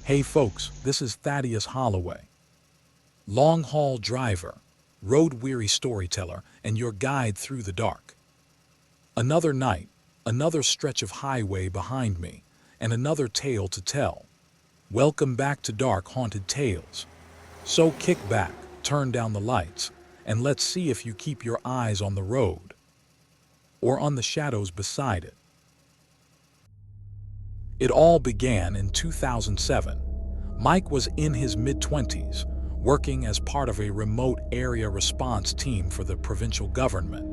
Hey folks, this is Thaddeus Holloway, long haul driver, road weary storyteller, and your guide through the dark. Another night, another stretch of highway behind me, and another tale to tell. Welcome back to Dark Haunted Tales. So kick back, turn down the lights, and let's see if you keep your eyes on the road or on the shadows beside it. It all began in 2007. Mike was in his mid-20s, working as part of a remote area response team for the provincial government.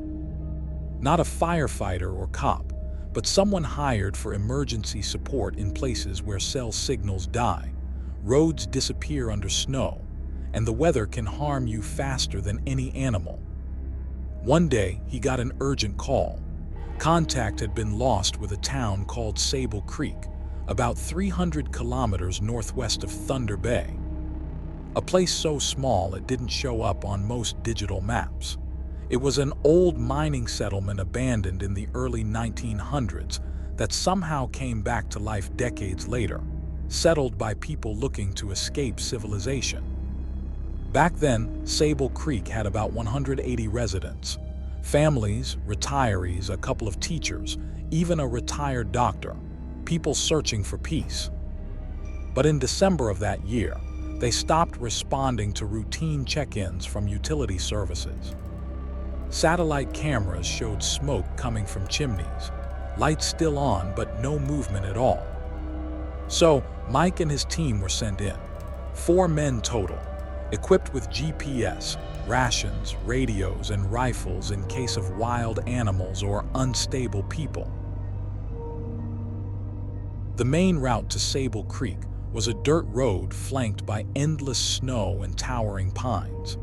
Not a firefighter or cop, but someone hired for emergency support in places where cell signals die, roads disappear under snow, and the weather can harm you faster than any animal. One day, he got an urgent call. Contact had been lost with a town called Sable Creek, about 300 kilometers northwest of Thunder Bay. A place so small it didn't show up on most digital maps. It was an old mining settlement abandoned in the early 1900s that somehow came back to life decades later, settled by people looking to escape civilization. Back then, Sable Creek had about 180 residents. Families, retirees, a couple of teachers, even a retired doctor. People searching for peace. But in December of that year, they stopped responding to routine check-ins from utility services. Satellite cameras showed smoke coming from chimneys, lights still on but no movement at all. So, Mike and his team were sent in. 4 men total, equipped with GPS, rations, radios, and rifles in case of wild animals or unstable people. The main route to Sable Creek was a dirt road flanked by endless snow and towering pines.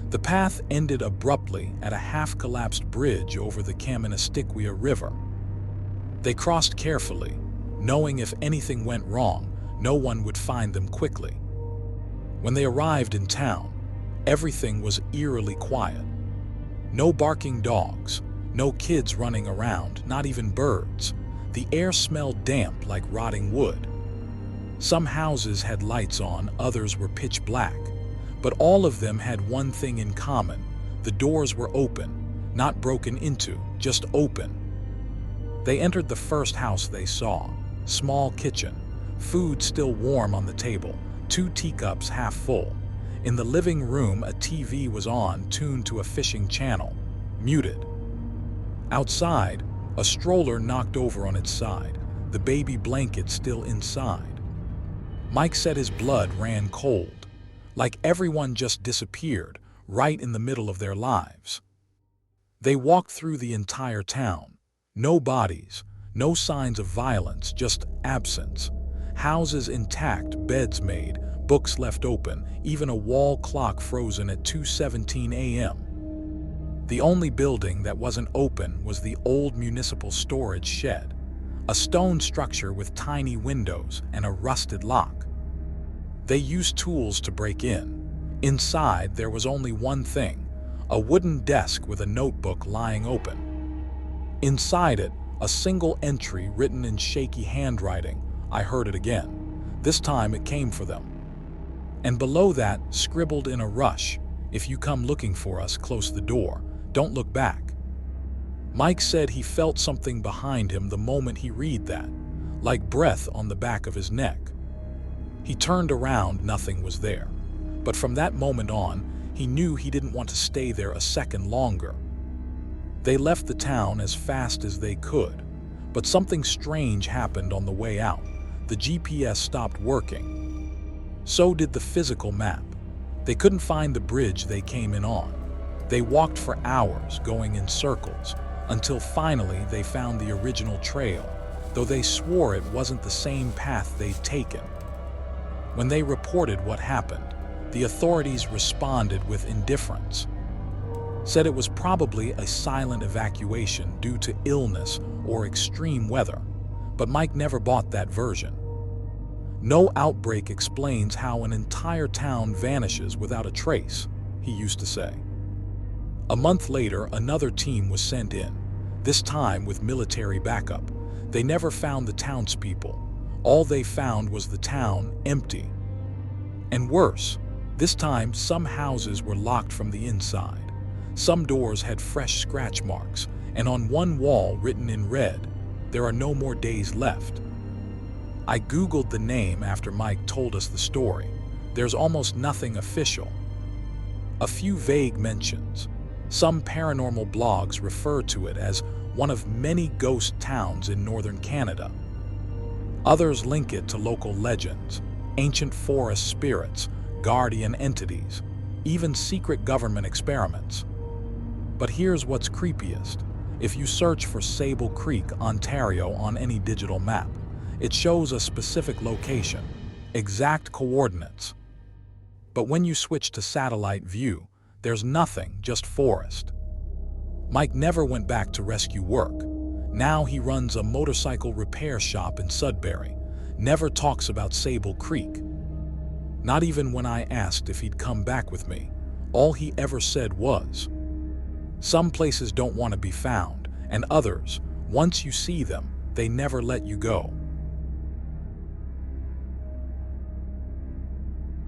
The path ended abruptly at a half-collapsed bridge over the Kaministiquia River. They crossed carefully, knowing if anything went wrong, no one would find them quickly. When they arrived in town, everything was eerily quiet. No barking dogs, no kids running around, not even birds. The air smelled damp like rotting wood. Some houses had lights on, others were pitch black. But all of them had one thing in common. The doors were open, not broken into, just open. They entered the first house they saw. Small kitchen, food still warm on the table, 2 teacups half full. In the living room, a TV was on, tuned to a fishing channel, muted. Outside, a stroller knocked over on its side, the baby blanket still inside. Mike said his blood ran cold, like everyone just disappeared, right in the middle of their lives. They walked through the entire town. No bodies, no signs of violence, just absence. Houses intact, beds made, books left open, even a wall clock frozen at 2:17 a.m. The only building that wasn't open was the old municipal storage shed, a stone structure with tiny windows and a rusted lock. They used tools to break in. Inside, there was only one thing, a wooden desk with a notebook lying open. Inside it, a single entry written in shaky handwriting. I heard it again. This time it came for them. And below that, scribbled in a rush, if you come looking for us, close the door. Don't look back. Mike said he felt something behind him the moment he read that, like breath on the back of his neck. He turned around, nothing was there. But from that moment on, he knew he didn't want to stay there a second longer. They left the town as fast as they could, but something strange happened on the way out. The GPS stopped working. So did the physical map. They couldn't find the bridge they came in on. They walked for hours, going in circles, until finally they found the original trail, though they swore it wasn't the same path they'd taken. When they reported what happened, the authorities responded with indifference. Said it was probably a silent evacuation due to illness or extreme weather, but Mike never bought that version. No outbreak explains how an entire town vanishes without a trace, he used to say. A month later, another team was sent in, this time with military backup. They never found the townspeople. All they found was the town empty. And worse, this time some houses were locked from the inside. Some doors had fresh scratch marks, and on one wall written in red, "There are no more days left." I Googled the name after Mike told us the story. There's almost nothing official. A few vague mentions. Some paranormal blogs refer to it as one of many ghost towns in northern Canada. Others link it to local legends, ancient forest spirits, guardian entities, even secret government experiments. But here's what's creepiest. If you search for Sable Creek, Ontario on any digital map, it shows a specific location, exact coordinates. But when you switch to satellite view, there's nothing, just forest. Mike never went back to rescue work. Now he runs a motorcycle repair shop in Sudbury, never talks about Sable Creek. Not even when I asked if he'd come back with me, all he ever said was, "Some places don't want to be found, and others, once you see them, they never let you go."